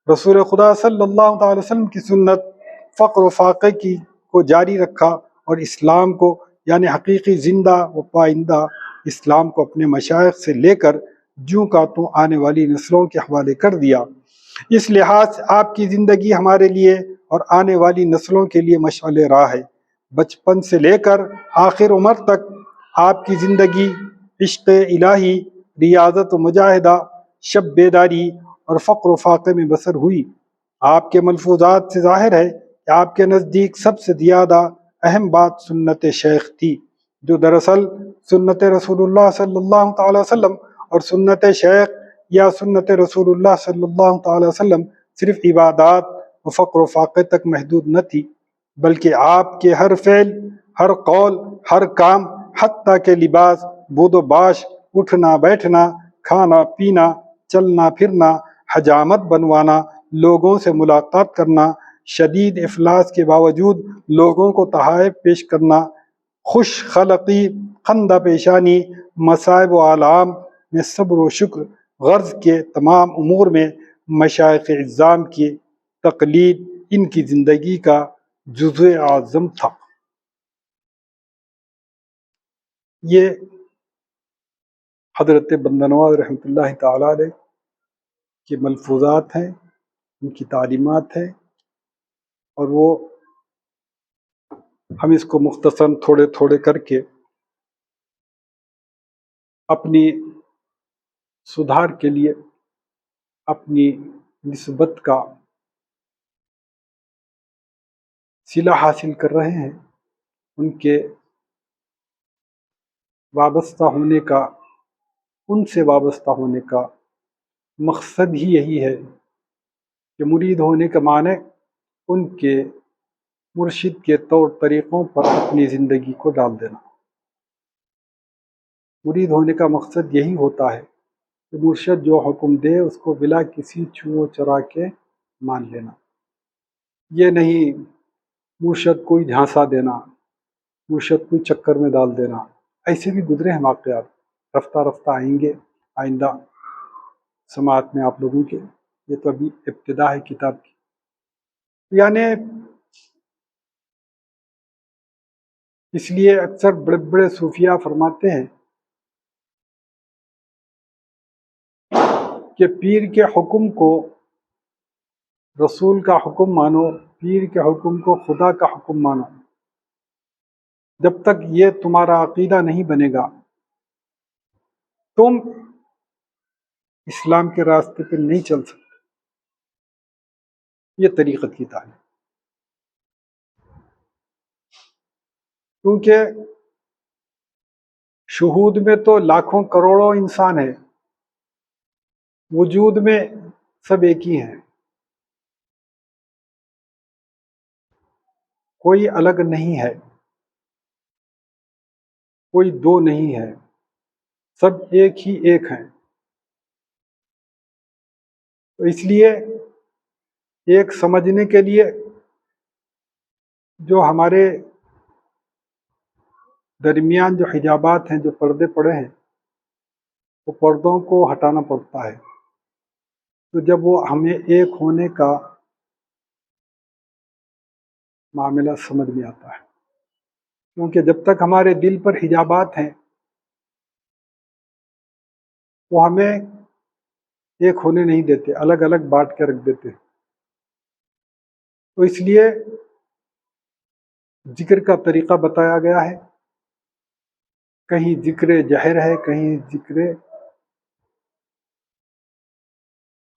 رسول خدا صلی اللہ تعالی وسلم کی سنت فقر و فاقے کی کو جاری رکھا، اور اسلام کو یعنی حقیقی زندہ و پائندہ اسلام کو اپنے مشائخ سے لے کر جوں کا توں آنے والی نسلوں کے حوالے کر دیا۔ اس لحاظ سے آپ کی زندگی ہمارے لیے اور آنے والی نسلوں کے لیے مشعل راہ ہے۔ بچپن سے لے کر آخر عمر تک آپ کی زندگی عشق الہی، ریاضت و مجاہدہ، شب بیداری اور فقر و فاقے میں بسر ہوئی۔ آپ کے ملفوظات سے ظاہر ہے کہ آپ کے نزدیک سب سے زیادہ اہم بات سنت شیخ تھی، جو دراصل سنت رسول اللہ صلی اللہ تعالی وسلم اور سنت شیخ یا سنت رسول اللہ صلی اللہ تعالی وسلم صرف عبادات و فقر و فاقے تک محدود نہ تھی، بلکہ آپ کے ہر فعل، ہر قول، ہر کام، حتیٰ کہ لباس، بود و باش، اٹھنا بیٹھنا، کھانا پینا، چلنا پھرنا، حجامت بنوانا، لوگوں سے ملاقات کرنا، شدید افلاس کے باوجود لوگوں کو تحائف پیش کرنا، خوش خلقی، خندہ پیشانی، مصائب و آلام میں صبر و شکر، غرض کے تمام امور میں مشائخ اعظام کی تقلید ان کی زندگی کا جزو اعظم تھا۔ یہ حضرت بندہ نواز رحمۃ اللہ تعالی علیہ کے ملفوظات ہیں، ان کی تعلیمات ہیں، اور وہ ہم اس کو مختصراً تھوڑے تھوڑے کر کے اپنی سدھار کے لیے، اپنی نسبت کا صلہ حاصل کر رہے ہیں۔ ان کے وابستہ ہونے کا، ان سے وابستہ ہونے کا مقصد ہی یہی ہے کہ مرید ہونے کا معنی ان کے مرشد کے طور طریقوں پر اپنی زندگی کو ڈال دینا۔ مرید ہونے کا مقصد یہی ہوتا ہے کہ مرشد جو حکم دے اس کو بلا کسی چھو و چرا کے مان لینا۔ یہ نہیں مرشد کوئی جھانسا دینا، مرشد کوئی چکر میں ڈال دینا۔ ایسے بھی گزرے ہیں واقعات، رفتہ رفتہ آئیں گے آئندہ سماعت میں آپ لوگوں کے، یہ تو ابھی ابتدا ہے کتاب کی۔ یعنی اس لیے اکثر بڑے بڑے صوفیاء فرماتے ہیں کہ پیر کے حکم کو رسول کا حکم مانو، پیر کے حکم کو خدا کا حکم مانو۔ جب تک یہ تمہارا عقیدہ نہیں بنے گا تم اسلام کے راستے پہ نہیں چل سکتے۔ یہ طریقت کی تعلیم، کیونکہ شہود میں تو لاکھوں کروڑوں انسان ہیں، وجود میں سب ایک ہی ہیں، کوئی الگ نہیں ہے، کوئی دو نہیں ہے، سب ایک ہی ایک ہیں۔ تو اس لیے ایک سمجھنے کے لیے جو ہمارے درمیان جو حجابات ہیں، جو پردے پڑے ہیں، وہ پردوں کو ہٹانا پڑتا ہے۔ تو جب وہ ہمیں ایک ہونے کا معاملہ سمجھ میں آتا ہے، کیونکہ جب تک ہمارے دل پر حجابات ہیں وہ ہمیں ایک ہونے نہیں دیتے، الگ الگ بانٹ کے رکھ دیتے۔ تو اس لیے ذکر کا طریقہ بتایا گیا ہے، کہیں ذکر جہر ہے، کہیں ذکر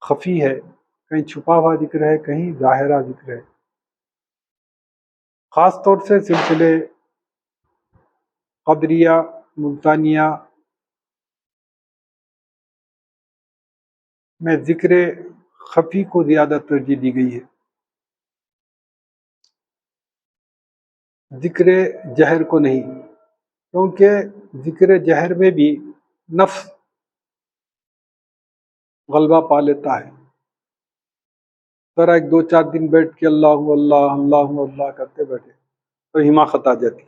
خفی ہے، کہیں چھپا ہوا ذکر ہے، کہیں ظاہرہ ذکر ہے۔ خاص طور سے سلسلے قدریہ ملتانیہ میں ذکر خفی کو زیادہ ترجیح دی گئی ہے، ذکر جہر کو نہیں، کیونکہ ذکر جہر میں بھی نفس غلبہ پا لیتا ہے۔ ذرا ایک دو چار دن بیٹھ کے اللہ اللہ اللہ اللہ کرتے بیٹھے تو حماقت آ جاتی،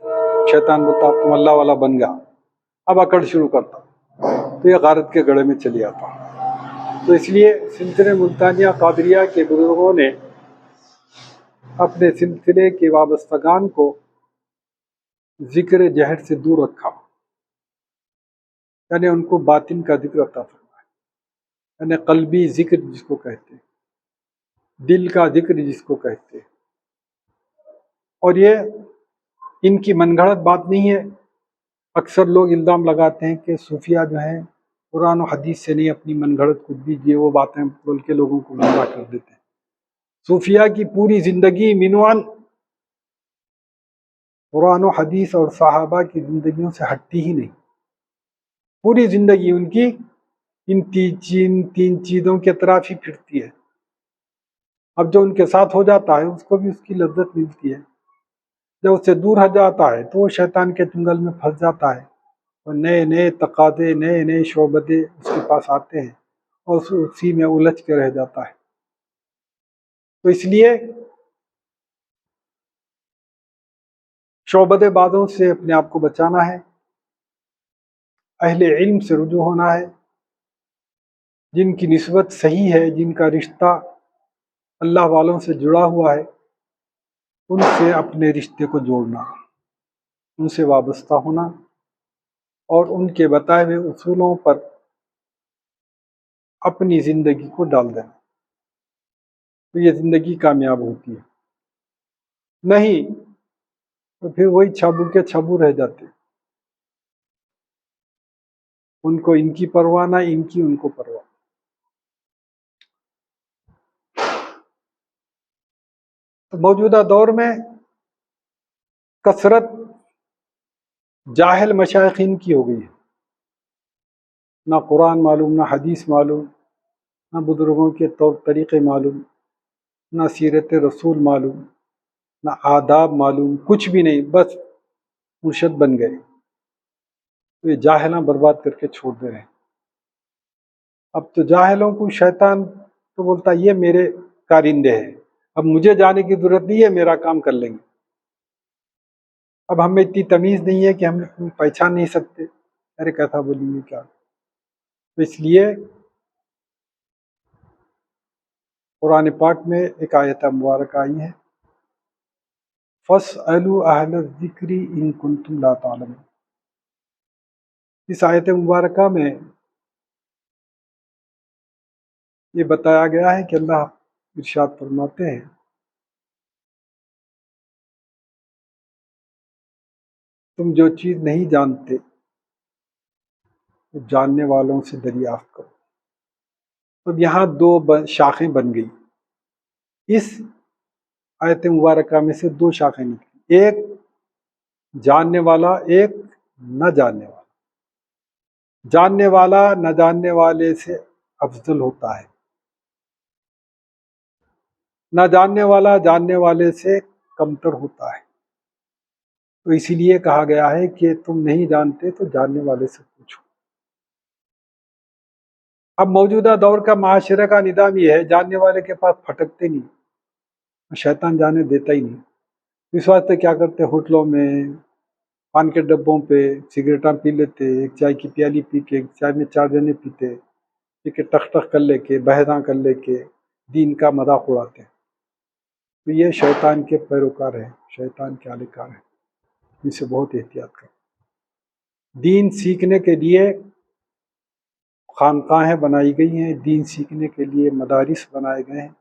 شیطان بولتا تم اللہ والا بن گیا، اب اکڑ شروع کرتا، تو یہ غارت کے گڑھے میں چلی آتا۔ تو اس لیے سلسلے ملتانیہ قادریہ کے بزرگوں نے اپنے سلسلے کے وابستگان کو ذکر جہر سے دور رکھا، یعنی ان کو باطن کا ذکر عطا فرمایا، یعنی قلبی ذکر جس کو کہتے ہیں، دل کا ذکر جس کو کہتے ہیں۔ اور یہ ان کی من گھڑت بات نہیں ہے۔ اکثر لوگ الزام لگاتے ہیں کہ صوفیہ جو ہیں قرآن و حدیث سے نہیں، اپنی من گھڑت کچھ بھی وہ باتیں بول کے لوگوں کو گمراہ کر دیتے ہیں۔ صوفیہ کی پوری زندگی منوان قرآن و حدیث اور صحابہ کی زندگیوں سے ہٹتی ہی نہیں، پوری زندگی ان کی ان تین چیزوں کی طرف ہی پھرتی ہے۔ اب جو ان کے ساتھ ہو جاتا ہے اس کو بھی اس کی لذت ملتی ہے، جب اس سے دور ہٹ جاتا ہے تو وہ شیطان کے چنگل میں پھنس جاتا ہے، اور نئے نئے تقاضے، نئے نئے شعبدے اس کے پاس آتے ہیں اور اسی میں الجھ کے رہ جاتا ہے۔ تو اس لیے شعبدے بازوں سے اپنے آپ کو بچانا ہے، اہل علم سے رجوع ہونا ہے، جن کی نسبت صحیح ہے، جن کا رشتہ اللہ والوں سے جڑا ہوا ہے، ان سے اپنے رشتے کو جوڑنا، ان سے وابستہ ہونا اور ان کے بتائے ہوئے اصولوں پر اپنی زندگی کو ڈال دینا، تو یہ زندگی کامیاب ہوتی ہے۔ نہیں تو پھر وہی چھابو کے چھابو رہ جاتے، ان کو ان کی پرواہ نہ، ان کی ان کو پرواہ۔ تو موجودہ دور میں کثرت جاہل مشائخین کی ہو گئی ہے، نہ قرآن معلوم، نہ حدیث معلوم، نہ بزرگوں کے طور طریقے معلوم، نہ سیرت رسول معلوم، نہ آداب معلوم، کچھ بھی نہیں، بس مرشد بن گئے۔ تو یہ جاہلاں برباد کر کے چھوڑ دے رہے ہیں۔ اب تو جاہلوں کو شیطان تو بولتا ہے یہ میرے کارندے ہیں، اب مجھے جانے کی ضرورت نہیں ہے، میرا کام کر لیں گے۔ اب ہمیں اتنی تمیز نہیں ہے کہ ہم پہچان نہیں سکتے، ارے کیسا بولیں گے کیا۔ تو اس لیے قرآن پاک میں ایک آیت مبارکہ آئی ہے، فَاسْأَلُوا أَهْلَ الذِّكْرِ إِن كُنتُمْ لَا تَعْلَمُونَ۔ اس آیت مبارکہ میں یہ بتایا گیا ہے کہ اللہ ارشاد فرماتے ہیں تم جو چیز نہیں جانتے تو جاننے والوں سے دریافت کرو۔ اب یہاں دو شاخیں بن گئی، اس آیت مبارکہ میں سے دو شاخیں نکلی، ایک جاننے والا، ایک نہ جاننے والا۔ جاننے والا نہ جاننے والے سے افضل ہوتا ہے، نہ جاننے والا جاننے والے سے کمتر ہوتا ہے۔ تو اسی لیے کہا گیا ہے کہ تم نہیں جانتے تو جاننے والے سے پوچھو۔ اب موجودہ دور کا معاشرے کا نظام یہ ہے، جاننے والے کے پاس پھٹکتے نہیں، شیطان جانے دیتا ہی نہیں۔ اس واسطے کیا کرتے، ہوٹلوں میں، پان کے ڈبوں پہ سگریٹاں پی لیتے، ایک چائے کی پیالی پی کے، ایک چائے میں 4 جنے پیتے، ٹھیک ہے، ٹخ ٹخ کر لے کے، بحثاں کر لے کے دین کا مذاق اڑاتے ہیں۔ تو یہ شیطان کے پیروکار ہیں، شیطان کے آلہ کار ہیں، ان سے بہت احتیاط کریں۔ دین سیکھنے کے لیے خانقاہیں بنائی گئی ہیں، دین سیکھنے کے لیے مدارس بنائے گئے ہیں،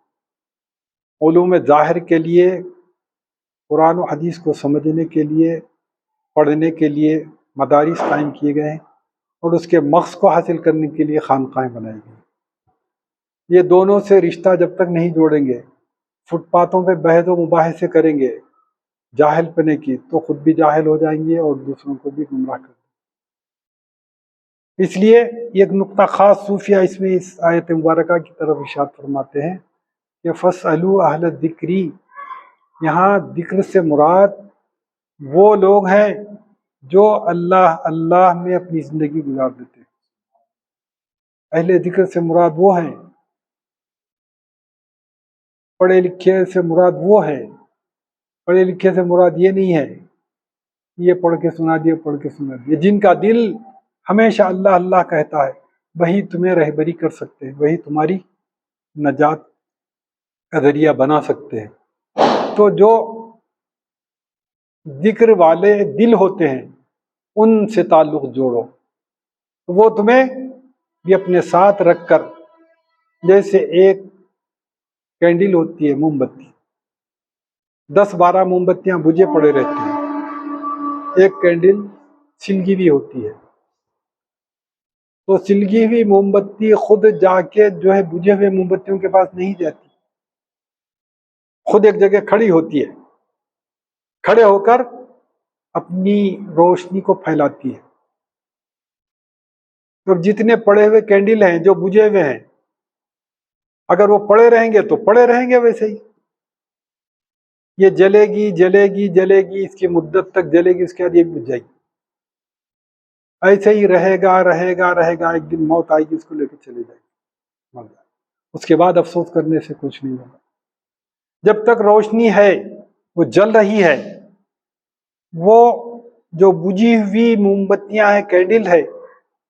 علوم ظاہر کے لیے، قرآن و حدیث کو سمجھنے کے لیے، پڑھنے کے لیے مدارس قائم کیے گئے ہیں، اور اس کے مغز کو حاصل کرنے کے لیے خانقاہیں بنائی گئی۔ یہ دونوں سے رشتہ جب تک نہیں جوڑیں گے، فٹ پاتھوں پہ بحث و مباحثے کریں گے جاہل پنے کی، تو خود بھی جاہل ہو جائیں گے اور دوسروں کو بھی گمراہ کر دیں گے۔ اس لیے ایک نقطہ خاص صوفیہ اس میں اس آیت مبارکہ کی طرف ارشاد فرماتے ہیں کہ فَاسْأَلُوا أَهْلَ الذِّكْرِ، یہاں ذکر سے مراد وہ لوگ ہیں جو اللہ میں اپنی زندگی گزار دیتے ہیں۔ اہل ذکر سے مراد وہ ہیں، پڑھے لکھے سے مراد وہ ہیں، پڑھے لکھے سے مراد یہ نہیں ہے یہ پڑھ کے سنا دیا، پڑھ کے سنا دیا، جن کا دل ہمیشہ اللہ اللہ کہتا ہے، وہی تمہیں رہبری کر سکتے ہیں، وہی تمہاری نجات کا ذریعہ بنا سکتے ہیں۔ تو جو ذکر والے دل ہوتے ہیں ان سے تعلق جوڑو، وہ تمہیں بھی اپنے ساتھ رکھ کر، جیسے ایک کینڈل ہوتی ہے، موم بتی، 10-12 موم بتیاں بجھے پڑے رہتی ہیں، ایک کینڈل سلگی ہوئی ہوتی ہے، تو سلگی ہوئی موم بتی خود جا کے جو ہے بجھے ہوئے موم بتیوں کے پاس نہیں جاتی، خود ایک جگہ کھڑی ہوتی ہے، کھڑے ہو کر اپنی روشنی کو پھیلاتی ہے۔ تو جتنے پڑے ہوئے کینڈل ہیں جو بجھے ہوئے ہیں، اگر وہ پڑے رہیں گے تو پڑے رہیں گے ویسے ہی، یہ جلے گی جلے گی جلے گی، اس کی مدت تک جلے گی، اس کے بعد یہ بجھ جائے گی، ایسے ہی رہے گا رہے گا رہے گا، ایک دن موت آئے گی، اس کو لے کے چلے جائے گی، مر جائے گی، اس کے بعد افسوس کرنے سے کچھ نہیں ہوگا۔ جب تک روشنی ہے، وہ جل رہی ہے، وہ جو بجھی ہوئی موم بتیاں ہیں، کینڈل ہے،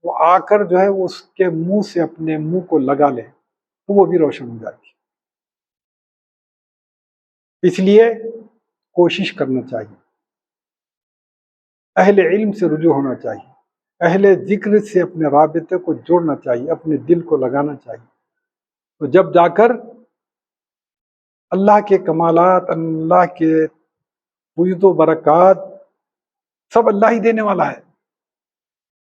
وہ آ کر جو ہے اس کے منہ سے اپنے منہ کو لگا لے تو وہ بھی روشن ہو جائے گی۔ اس لیے کوشش کرنا چاہیے، اہل علم سے رجوع ہونا چاہیے، اہل ذکر سے اپنے رابطے کو جوڑنا چاہیے، اپنے دل کو لگانا چاہیے، تو جب جا کر اللہ کے کمالات، اللہ کے فیض و برکات سب اللہ ہی دینے والا ہے،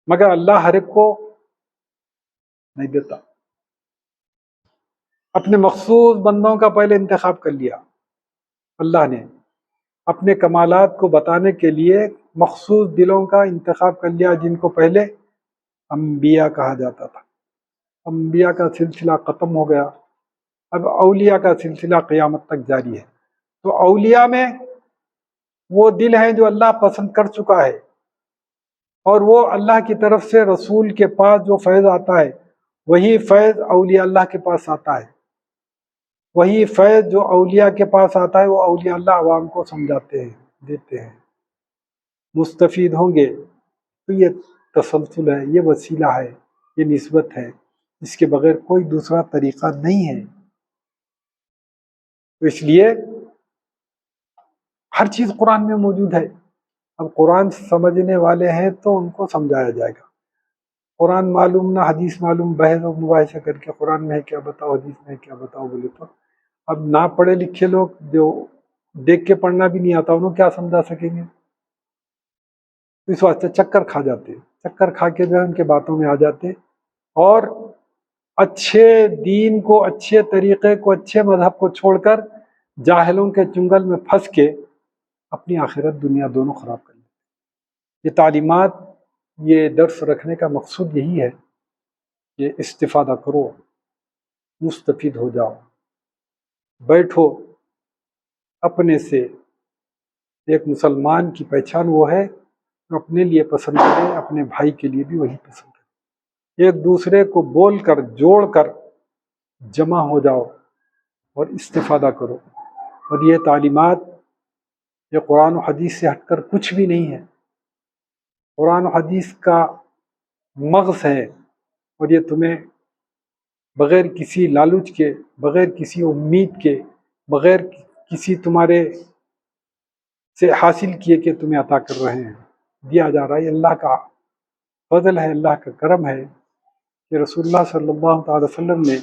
مگر اللہ ہر ایک کو نہیں دیتا۔ اپنے مخصوص بندوں کا پہلے انتخاب کر لیا اللہ نے، اپنے کمالات کو بتانے کے لیے مخصوص دلوں کا انتخاب کر لیا، جن کو پہلے انبیاء کہا جاتا تھا۔ انبیاء کا سلسلہ ختم ہو گیا، اب اولیاء کا سلسلہ قیامت تک جاری ہے۔ تو اولیاء میں وہ دل ہیں جو اللہ پسند کر چکا ہے، اور وہ اللہ کی طرف سے رسول کے پاس جو فیض آتا ہے وہی فیض اولیاء اللہ کے پاس آتا ہے، وہی فیض جو اولیاء کے پاس آتا ہے وہ اولیاء اللہ عوام کو سمجھاتے ہیں، دیتے ہیں، مستفید ہوں گے۔ تو یہ تسلسل ہے، یہ وسیلہ ہے، یہ نسبت ہے، اس کے بغیر کوئی دوسرا طریقہ نہیں ہے۔ تو اس لیے ہر چیز قرآن میں موجود ہے۔ اب قرآن سمجھنے والے ہیں تو ان کو سمجھایا جائے گا۔ قرآن معلوم نہ حدیث معلوم، بحث و مباحثہ کر کے قرآن میں ہے کیا بتاؤ، حدیث میں ہے کیا بتاؤ بولے تو اب نہ پڑھے لکھے لوگ جو دیکھ کے پڑھنا بھی نہیں آتا انہوں کیا سمجھا سکیں گے؟ اس واسطے چکر کھا جاتے، چکر کھا کے جو ہے ان کے باتوں میں آ جاتے، اور اچھے دین کو، اچھے طریقے کو، اچھے مذہب کو چھوڑ کر جاہلوں کے چنگل میں پھنس کے اپنی آخرت دنیا دونوں خراب کر لیتے۔ یہ تعلیمات، یہ درس رکھنے کا مقصود یہی ہے کہ استفادہ کرو، مستفید ہو جاؤ، بیٹھو اپنے سے۔ ایک مسلمان کی پہچان وہ ہے جو اپنے لیے پسند کرے، اپنے بھائی کے لیے بھی وہی پسند کرے۔ ایک دوسرے کو بول کر، جوڑ کر جمع ہو جاؤ اور استفادہ کرو۔ اور یہ تعلیمات یہ قرآن و حدیث سے ہٹ کر کچھ بھی نہیں ہے، قرآن و حدیث کا مغز ہے، اور یہ تمہیں بغیر کسی لالچ کے، بغیر کسی امید کے، بغیر کسی تمہارے سے حاصل کیے کہ تمہیں عطا کر رہے ہیں، دیا جا رہا ہے۔ اللہ کا فضل ہے، اللہ کا کرم ہے کہ رسول اللہ صلی اللہ تعالی وسلم نے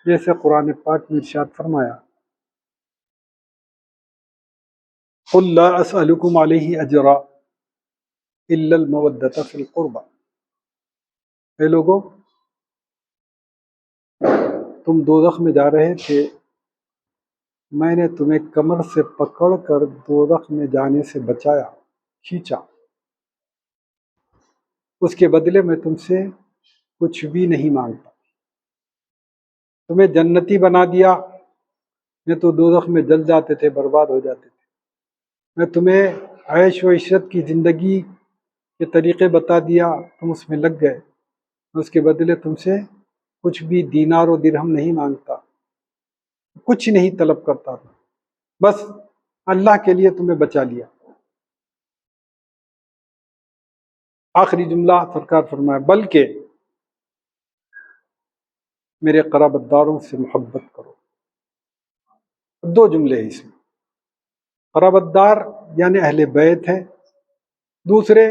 جیسے قرآن پاک میں ارشاد فرمایا، قل لا اسألکم علیہ اجرا الا المودۃ فی القربى۔ اے لوگو، تم دوزخ میں جا رہے تھے، میں نے تمہیں کمر سے پکڑ کر دوزخ میں جانے سے بچایا، کھینچا، اس کے بدلے میں تم سے کچھ بھی نہیں مانگتا۔ تمہیں جنتی بنا دیا، میں تو دوزخ میں جل جاتے تھے، برباد ہو جاتے تھے۔ میں تمہیں عیش و عشرت کی زندگی کے طریقے بتا دیا، تم اس میں لگ گئے، میں اس کے بدلے تم سے کچھ بھی دینار و درہم نہیں مانگتا، کچھ نہیں طلب کرتا تھا، بس اللہ کے لیے تمہیں بچا لیا۔ آخری جملہ سرکار فرمایا، بلکہ میرے قرابت داروں سے محبت کرو۔ دو جملے ہیں اس میں، قرابت دار یعنی اہل بیت ہیں، دوسرے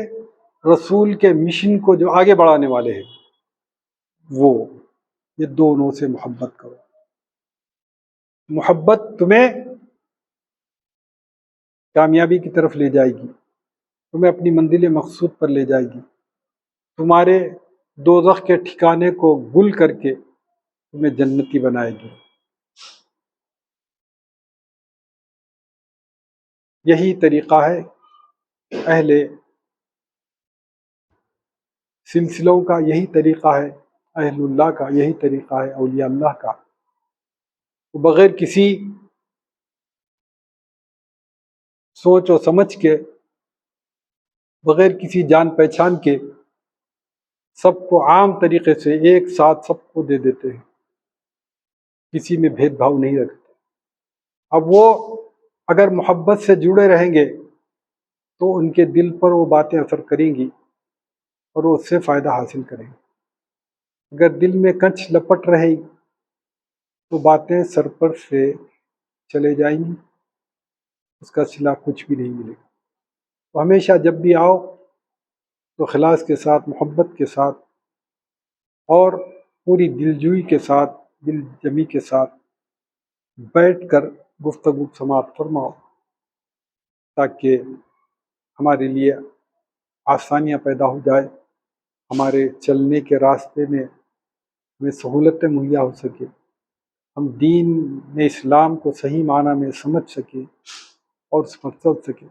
رسول کے مشن کو جو آگے بڑھانے والے ہیں وہ، یہ دونوں سے محبت کرو۔ محبت تمہیں کامیابی کی طرف لے جائے گی، تمہیں اپنی منزل مقصود پر لے جائے گی، تمہارے دوزخ کے ٹھکانے کو گل کر کے تمہیں جنتی بنائے گی۔ یہی طریقہ ہے اہل سلسلوں کا، یہی طریقہ ہے اہل اللہ کا، یہی طریقہ ہے اولیاء اللہ کا۔ بغیر کسی سوچ و سمجھ کے، بغیر کسی جان پہچان کے، سب کو عام طریقے سے ایک ساتھ سب کو دے دیتے ہیں، کسی میں بھید بھاؤ نہیں رکھتے۔ اب وہ اگر محبت سے جڑے رہیں گے تو ان کے دل پر وہ باتیں اثر کریں گی اور وہ اس سے فائدہ حاصل کریں گے۔ اگر دل میں کنچ لپٹ رہے تو باتیں سر پر سے چلے جائیں گی، اس کا صلہ کچھ بھی نہیں ملے گا۔ تو ہمیشہ جب بھی آؤ تو خلاص کے ساتھ، محبت کے ساتھ اور پوری دلجوئی کے ساتھ، دل جمی کے ساتھ بیٹھ کر گفتگو سماعت فرماؤ، تاکہ ہمارے لیے آسانیاں پیدا ہو جائے، ہمارے چلنے کے راستے میں ہمیں سہولتیں مہیا ہو سکے، ہم دین میں اسلام کو صحیح معنی میں سمجھ سکیں، اور اس پر چل سکے۔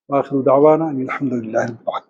وآخر دعوانا ان الحمد للہ رب العالمین۔